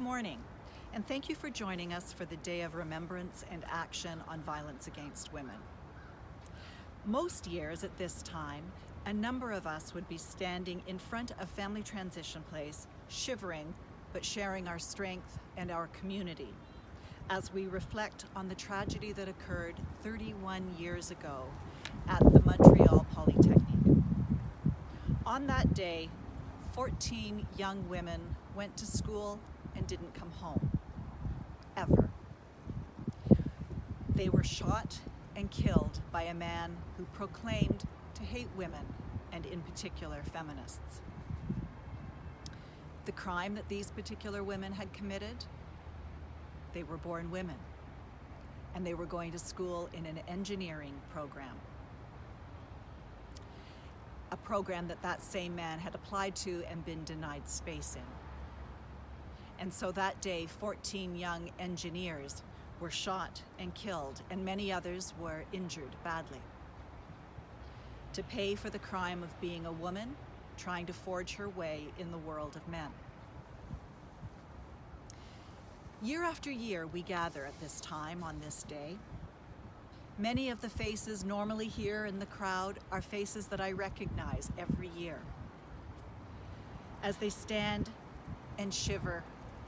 morning, and thank you for joining us for the Day of Remembrance and Action on Violence Against Women. Most years at this time, a number of us would be standing in front of Family Transition Place, shivering but sharing our strength and our community as we reflect on the tragedy that occurred 31 years ago at the Montreal Polytechnique. On that day, 14 young women went to school and didn't come home, ever. They were shot and killed by a man who proclaimed to hate women, and in particular feminists. The crime that these particular women had committed: they were born women, and they were going to school in an engineering program. A program that same man had applied to and been denied space in. And so that day, 14 young engineers were shot and killed, and many others were injured badly, to pay for the crime of being a woman trying to forge her way in the world of men. Year after year, we gather at this time on this day. Many of the faces normally here in the crowd are faces that I recognize every year as they stand and shiver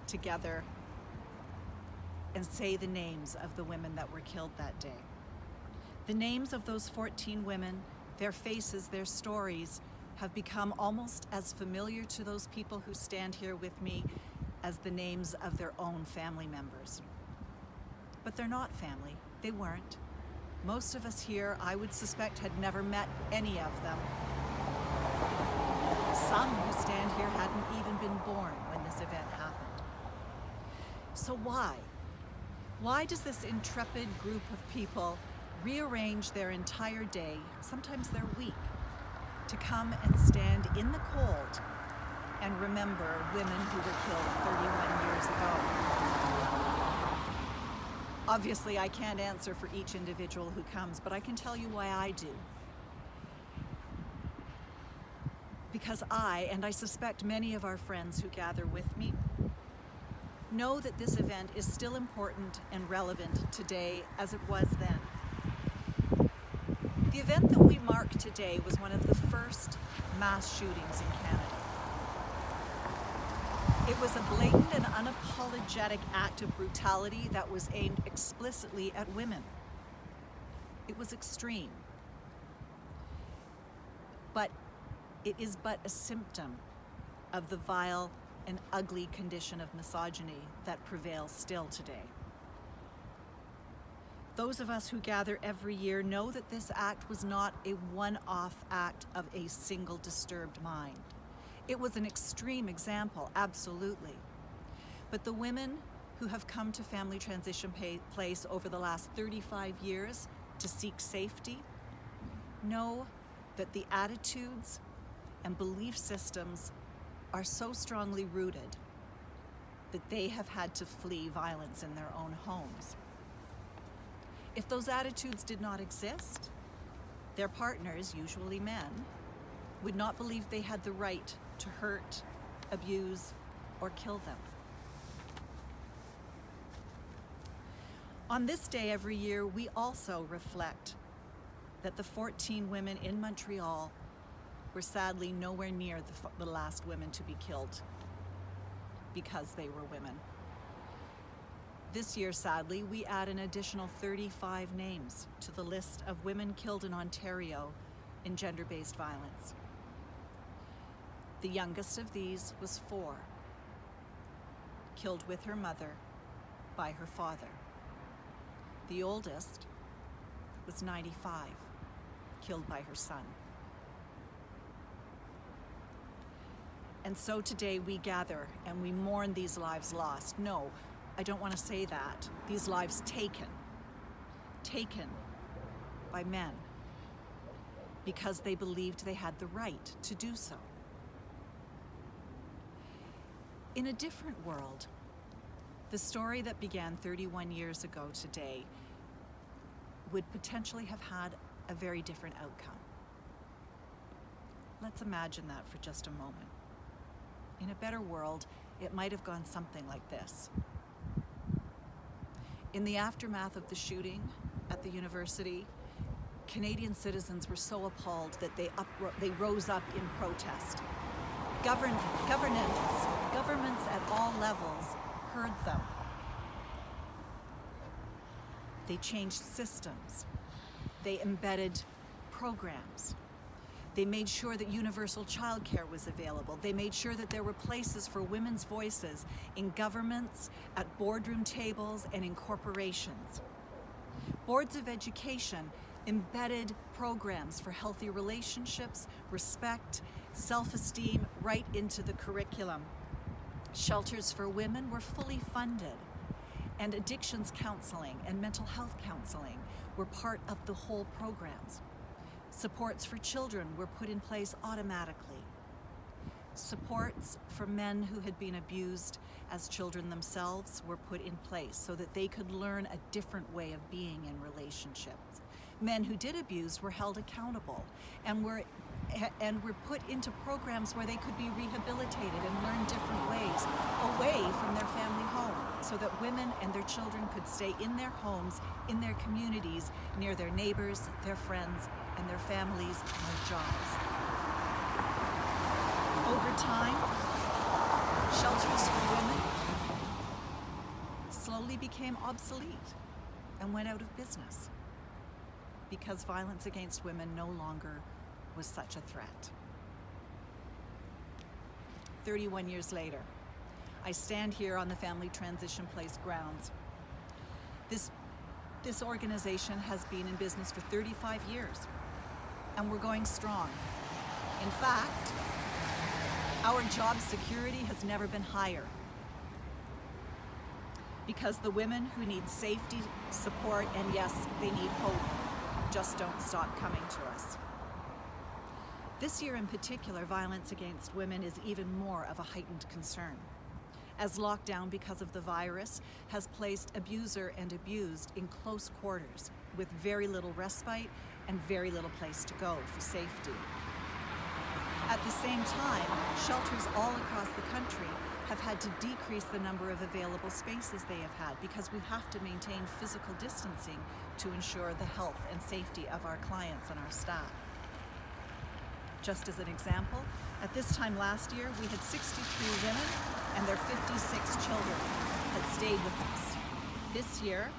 together and say the names of the women that were killed that day. The names of those 14 women, their faces, their stories have become almost as familiar to those people who stand here with me as the names of their own family members. But they're not family. They weren't. Most of us here, I would suspect, had never met any of them. Some who stand here hadn't even been born when this event happened. So why? Why does this intrepid group of people rearrange their entire day, sometimes their week, to come and stand in the cold and remember women who were killed 31 years ago? Obviously, I can't answer for each individual who comes, but I can tell you why I do. Because I, and I suspect many of our friends who gather with me, know that this event is still important and relevant today as it was then. The event that we mark today was one of the first mass shootings in Canada. It was a blatant and unapologetic act of brutality that was aimed explicitly at women. It was extreme. But it is but a symptom of the vile and ugly condition of misogyny that prevails still today. Those of us who gather every year know that this act was not a one-off act of a single disturbed mind. It was an extreme example, absolutely. But the women who have come to Family Transition Place over the last 35 years to seek safety know that the attitudes and belief systems are so strongly rooted that they have had to flee violence in their own homes. If those attitudes did not exist, their partners, usually men, would not believe they had the right to hurt, abuse, or kill them. On this day every year, we also reflect that the 14 women in Montreal were sadly nowhere near the last women to be killed because they were women. This year, sadly, we add an additional 35 names to the list of women killed in Ontario in gender-based violence. The youngest of these was 4, killed with her mother by her father. The oldest was 95, killed by her son. And so today we gather and we mourn these lives lost. No, I don't want to say that. These lives taken by men because they believed they had the right to do so. In a different world, the story that began 31 years ago today would potentially have had a very different outcome. Let's imagine that for just a moment. In a better world, it might have gone something like this. In the aftermath of the shooting at the university, Canadian citizens were so appalled that they rose up in protest. Governments at all levels heard them. They changed systems. They embedded programs. They made sure that universal childcare was available. They made sure that there were places for women's voices in governments, at boardroom tables, and in corporations. Boards of education embedded programs for healthy relationships, respect, self-esteem right into the curriculum. Shelters for women were fully funded, and addictions counseling and mental health counseling were part of the whole programs. Supports for children were put in place automatically. Supports for men who had been abused as children themselves were put in place so that they could learn a different way of being in relationships. Men who did abuse were held accountable and were put into programs where they could be rehabilitated and learn different ways away from their family home, so that women and their children could stay in their homes, in their communities, near their neighbors, their friends, and their families and their jobs. Over time, shelters for women slowly became obsolete and went out of business because violence against women no longer was such a threat. 31 years later, I stand here on the Family Transition Place grounds. This organization has been in business for 35 years, and we're going strong. In fact, our job security has never been higher, because the women who need safety, support, and yes, they need hope, just don't stop coming to us. This year in particular, violence against women is even more of a heightened concern, as lockdown because of the virus has placed abuser and abused in close quarters with very little respite and very little place to go for safety. At the same time, shelters all across the country have had to decrease the number of available spaces they have had because we have to maintain physical distancing to ensure the health and safety of our clients and our staff. Just as an example, at this time last year, we had 63 women and their 56 children had stayed with us. This year,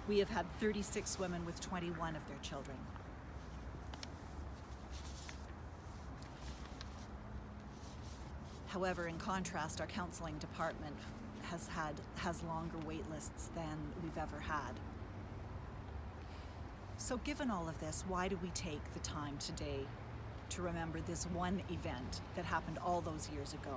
we have had 36 women with 21 of their children. However, in contrast, our counseling department has longer wait lists than we've ever had. So given all of this, why do we take the time today to remember this one event that happened all those years ago?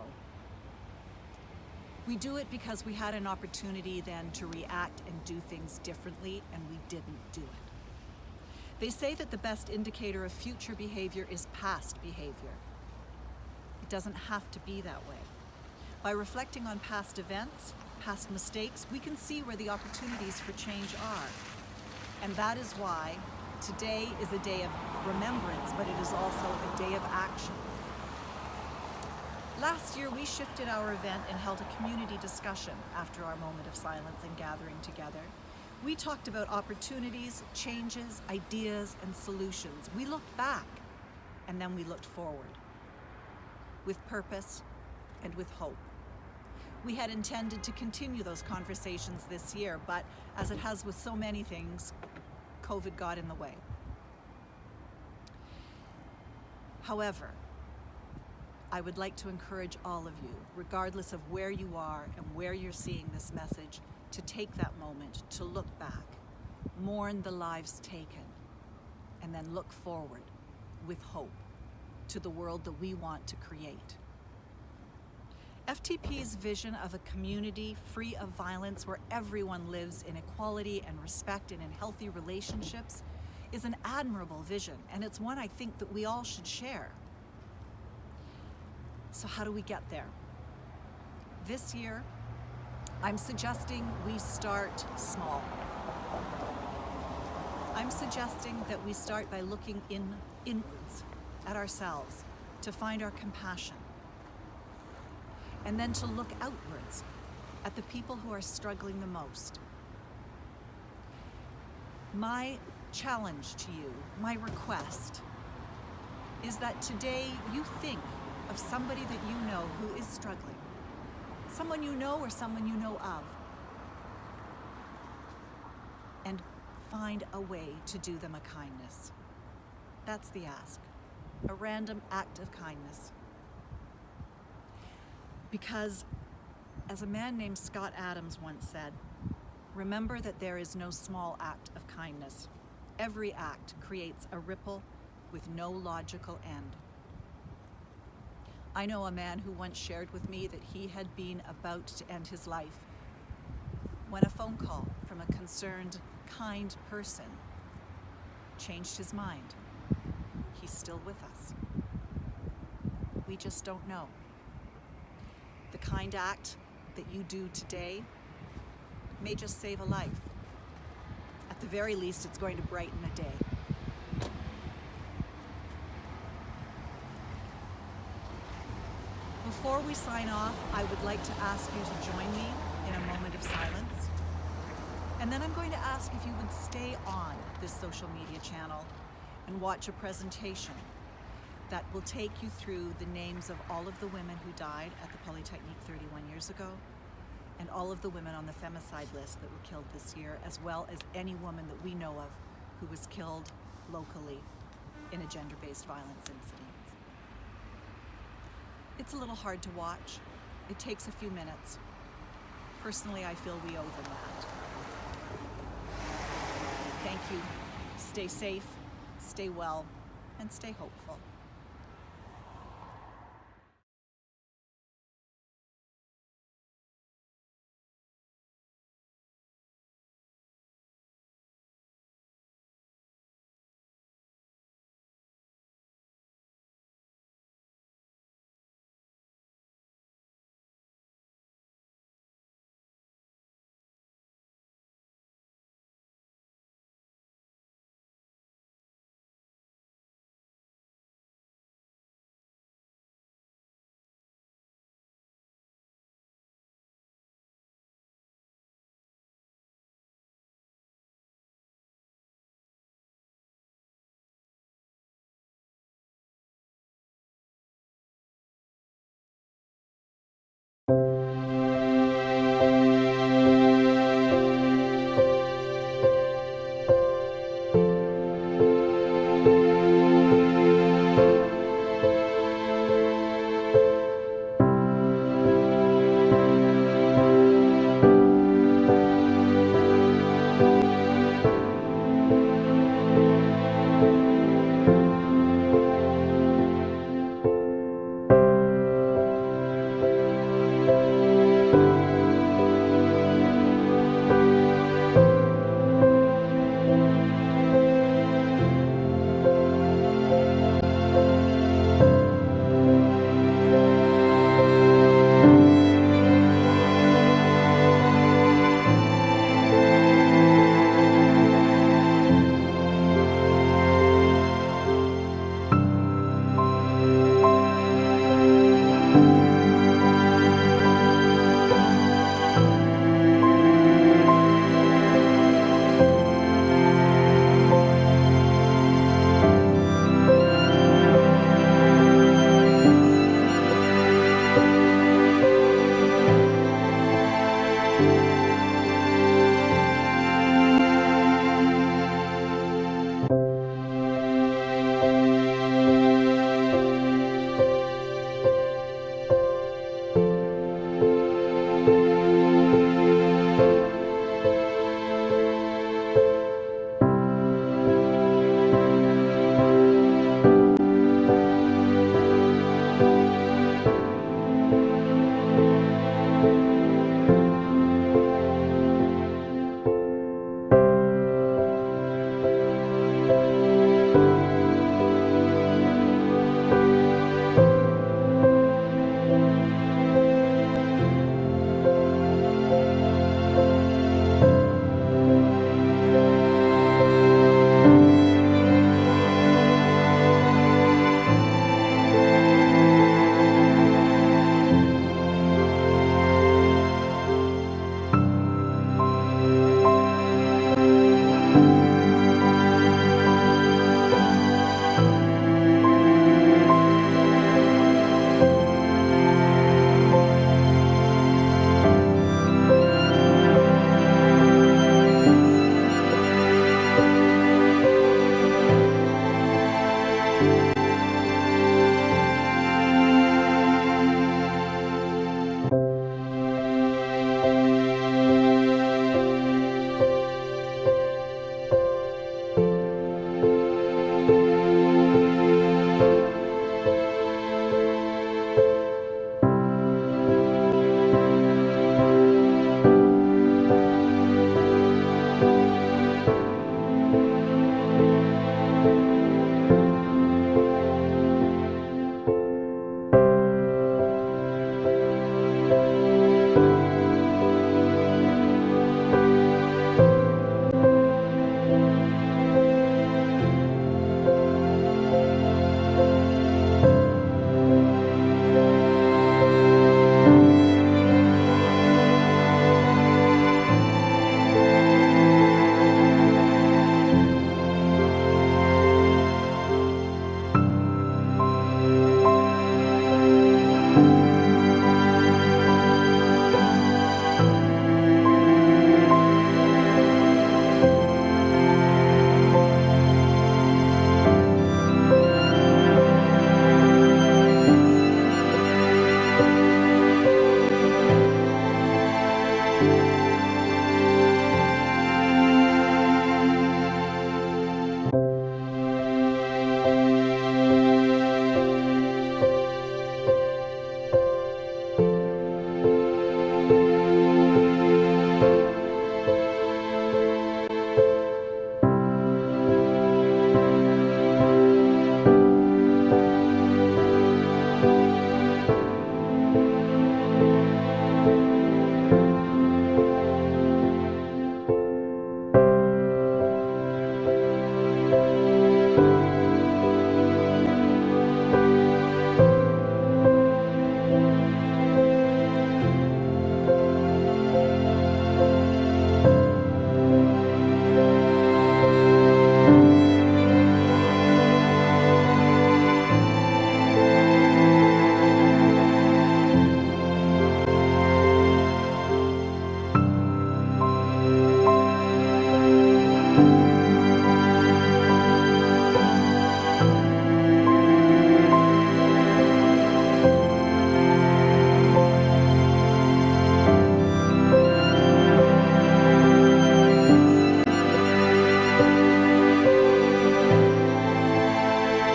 We do it because we had an opportunity then to react and do things differently, and we didn't do it. They say that the best indicator of future behavior is past behavior. It doesn't have to be that way. By reflecting on past events, past mistakes, we can see where the opportunities for change are. And that is why today is a day of remembrance, but it is also a day of action. Last year, we shifted our event and held a community discussion after our moment of silence and gathering together. We talked about opportunities, changes, ideas, and solutions. We looked back, and then we looked forward, with purpose and with hope. We had intended to continue those conversations this year, but as it has with so many things, COVID got in the way. However, I would like to encourage all of you, regardless of where you are and where you're seeing this message, to take that moment to look back, mourn the lives taken, and then look forward with hope to the world that we want to create. FTP's vision of a community free of violence where everyone lives in equality and respect and in healthy relationships is an admirable vision, and it's one I think that we all should share. So how do we get there? This year, I'm suggesting we start small. I'm suggesting that we start by looking inwards at ourselves to find our compassion. and then to look outwards at the people who are struggling the most. My challenge to you, my request, is that today you think of somebody that you know who is struggling, someone you know or someone you know of, and find a way to do them a kindness. That's the ask, a random act of kindness. Because, as a man named Scott Adams once said, remember that there is no small act of kindness. Every act creates a ripple with no logical end. I know a man who once shared with me that he had been about to end his life when a phone call from a concerned, kind person changed his mind. He's still with us. We just don't know. The kind act that you do today may just save a life. At the very least, it's going to brighten a day. Before we sign off, I would like to ask you to join me in a moment of silence. And then I'm going to ask if you would stay on this social media channel and watch a presentation that will take you through the names of all of the women who died at the Polytechnique 31 years ago, and all of the women on the femicide list that were killed this year, as well as any woman that we know of who was killed locally in a gender-based violence incident. It's a little hard to watch. It takes a few minutes. Personally, I feel we owe them that. Thank you. Stay safe, stay well, and stay hopeful.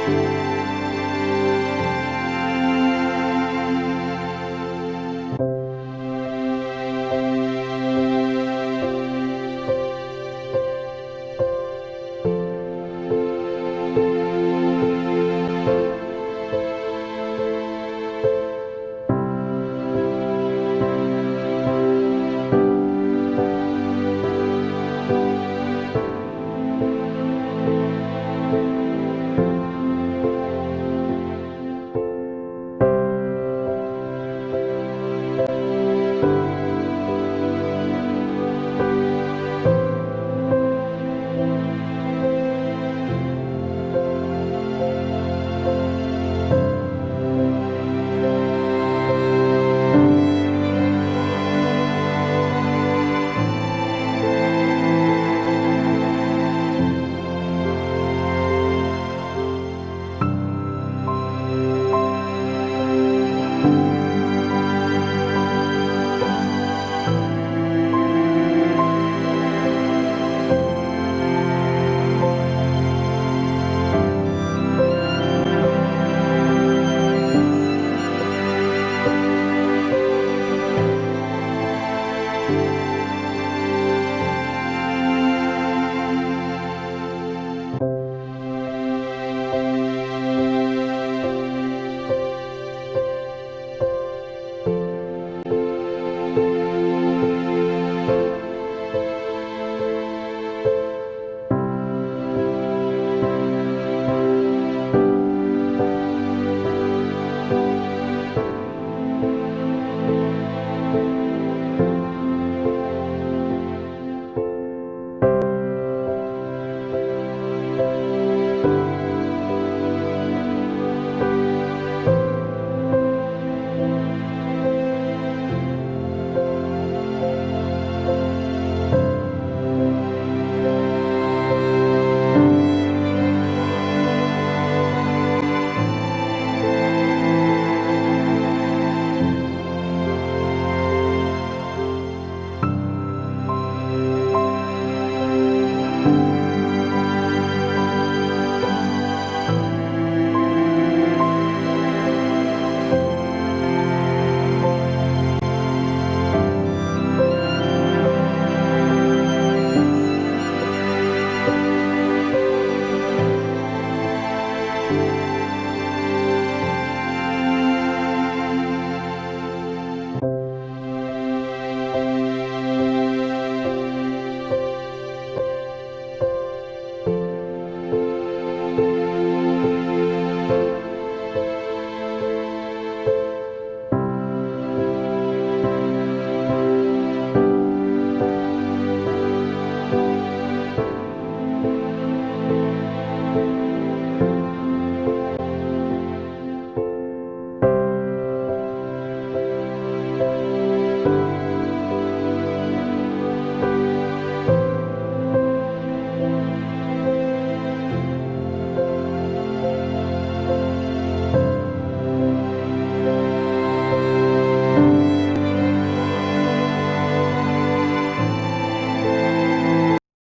you.